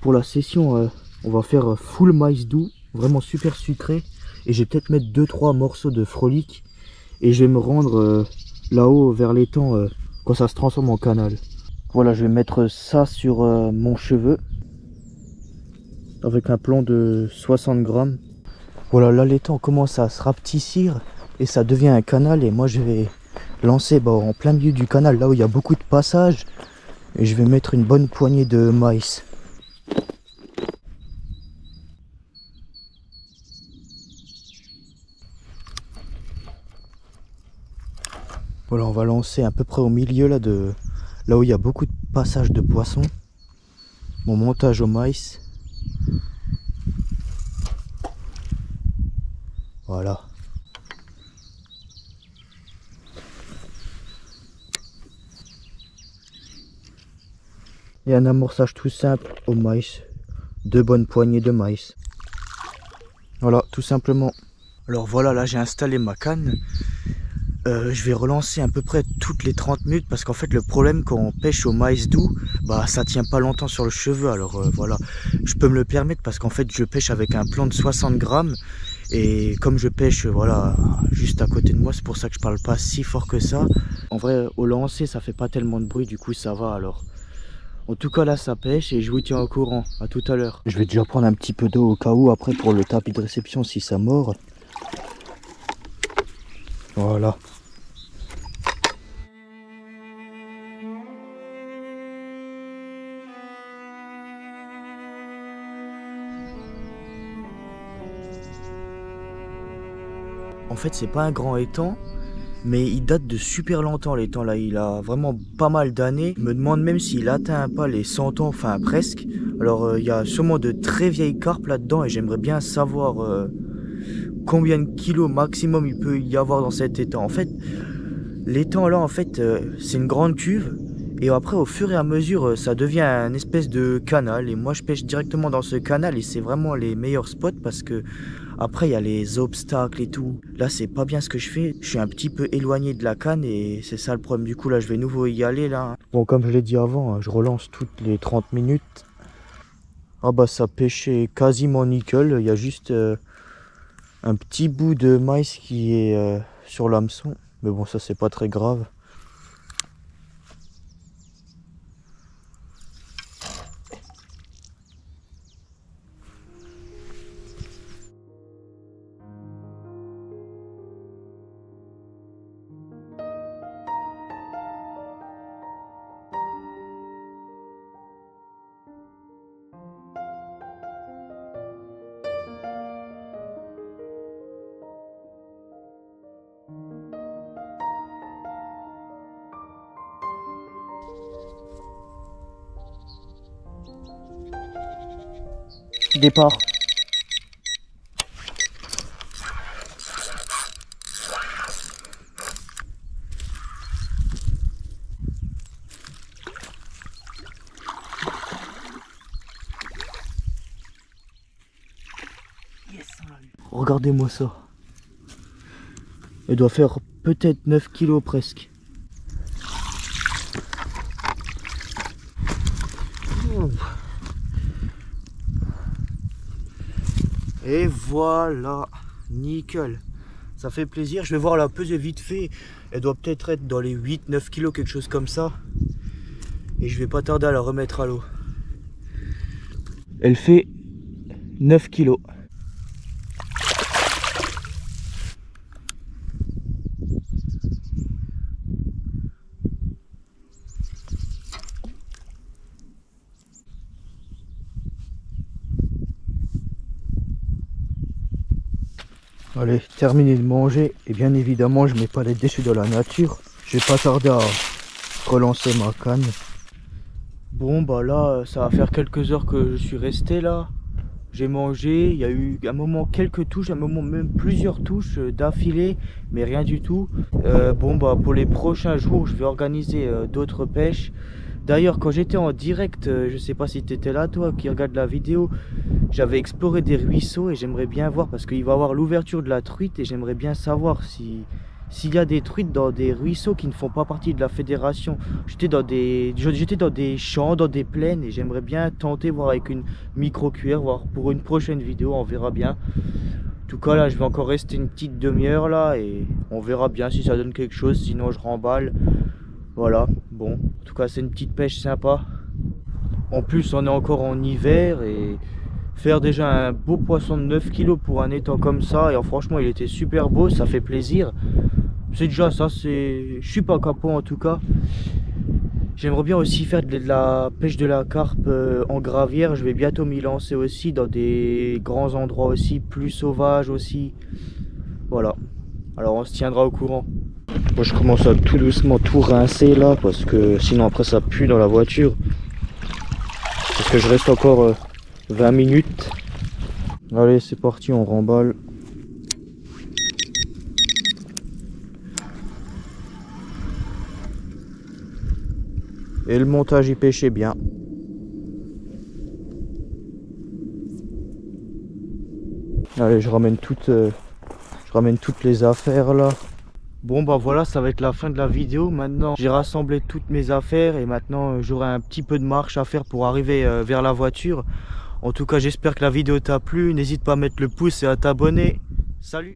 pour la session, on va faire full maïs doux, vraiment super sucré. Et je vais peut-être mettre 2-3 morceaux de frolic. Et je vais me rendre là-haut vers l'étang quand ça se transforme en canal. Voilà, je vais mettre ça sur mon cheveu. Avec un plomb de 60 grammes. Voilà, là l'étang commence à se rapetissir. Et ça devient un canal. Et moi je vais lancer en plein milieu du canal, là où il y a beaucoup de passages. Et je vais mettre une bonne poignée de maïs. Voilà, on va lancer à peu près au milieu là où il y a beaucoup de passages de poissons. Mon montage au maïs. Voilà. Et un amorçage tout simple au maïs. 2 bonnes poignées de maïs. Voilà, tout simplement. Alors voilà, là j'ai installé ma canne. Je vais relancer à peu près toutes les 30 minutes parce qu'en fait le problème quand on pêche au maïs doux, ça tient pas longtemps sur le cheveu. Alors voilà, je peux me le permettre parce qu'en fait je pêche avec un plomb de 60 grammes. Et comme je pêche voilà juste à côté de moi, c'est pour ça que je parle pas si fort que ça. En vrai au lancer ça fait pas tellement de bruit, du coup ça va. Alors en tout cas là ça pêche et je vous tiens au courant. À tout à l'heure. Je vais déjà prendre un petit peu d'eau au cas où après pour le tapis de réception si ça mord. Voilà. En fait c'est pas un grand étang, mais il date de super longtemps l'étang là, il a vraiment pas mal d'années. Je me demande même s'il atteint pas les 100 ans, enfin presque. Alors il y a sûrement de très vieilles carpes là-dedans et j'aimerais bien savoir combien de kilos maximum il peut y avoir dans cet étang. En fait, l'étang là en fait c'est une grande cuve. Et après au fur et à mesure ça devient un espèce de canal. Et moi je pêche directement dans ce canal et c'est vraiment les meilleurs spots parce que après il y a les obstacles et tout. Là c'est pas bien ce que je fais. Je suis un petit peu éloigné de la canne et c'est ça le problème. Du coup là je vais nouveau y aller là. Bon comme je l'ai dit avant, je relance toutes les 30 minutes. Ah ça pêchait quasiment nickel. Il y a juste un petit bout de maïs qui est sur l'hameçon. Mais bon ça c'est pas très grave. Départ. Yes, regardez-moi ça. Elle doit faire peut-être 9 kilos presque. Et voilà, nickel. Ça fait plaisir. Je vais voir la peser vite fait. Elle doit peut-être être dans les 8-9 kilos, quelque chose comme ça. Et je vais pas tarder à la remettre à l'eau. Elle fait 9 kilos. Allez, terminé de manger. Et bien évidemment, je mets pas les déchets de la nature. Je vais pas tarder à relancer ma canne. Bon là, ça va faire quelques heures que je suis resté là. J'ai mangé, il y a eu un moment quelques touches, un moment même plusieurs touches d'affilée, mais rien du tout. Pour les prochains jours, je vais organiser d'autres pêches. D'ailleurs, quand j'étais en direct, je sais pas si tu étais là toi qui regarde la vidéo, j'avais exploré des ruisseaux et j'aimerais bien voir parce qu'il va y avoir l'ouverture de la truite et j'aimerais bien savoir si s'il y a des truites dans des ruisseaux qui ne font pas partie de la fédération. J'étais dans des champs, dans des plaines et j'aimerais bien tenter voir avec une micro-cuillère, voir pour une prochaine vidéo, on verra bien. En tout cas là je vais encore rester une petite demi-heure là et on verra bien si ça donne quelque chose, sinon je remballe. Voilà, bon, en tout cas c'est une petite pêche sympa. En plus on est encore en hiver et faire déjà un beau poisson de 9 kg pour un étang comme ça, et franchement il était super beau, ça fait plaisir. C'est déjà ça, je suis pas capot en tout cas. J'aimerais bien aussi faire de la pêche de la carpe en gravière. Je vais bientôt m'y lancer aussi dans des grands endroits aussi, plus sauvages aussi. Voilà. Alors on se tiendra au courant. Moi je commence à tout doucement tout rincer là parce que sinon après ça pue dans la voiture. Parce que je reste encore 20 minutes. Allez c'est parti, on remballe. Et le montage il pêchait bien. Allez je ramène toutes les affaires là. Bon bah voilà, ça va être la fin de la vidéo. Maintenant j'ai rassemblé toutes mes affaires et maintenant j'aurai un petit peu de marche à faire pour arriver vers la voiture. En tout cas j'espère que la vidéo t'a plu. N'hésite pas à mettre le pouce et à t'abonner. Salut!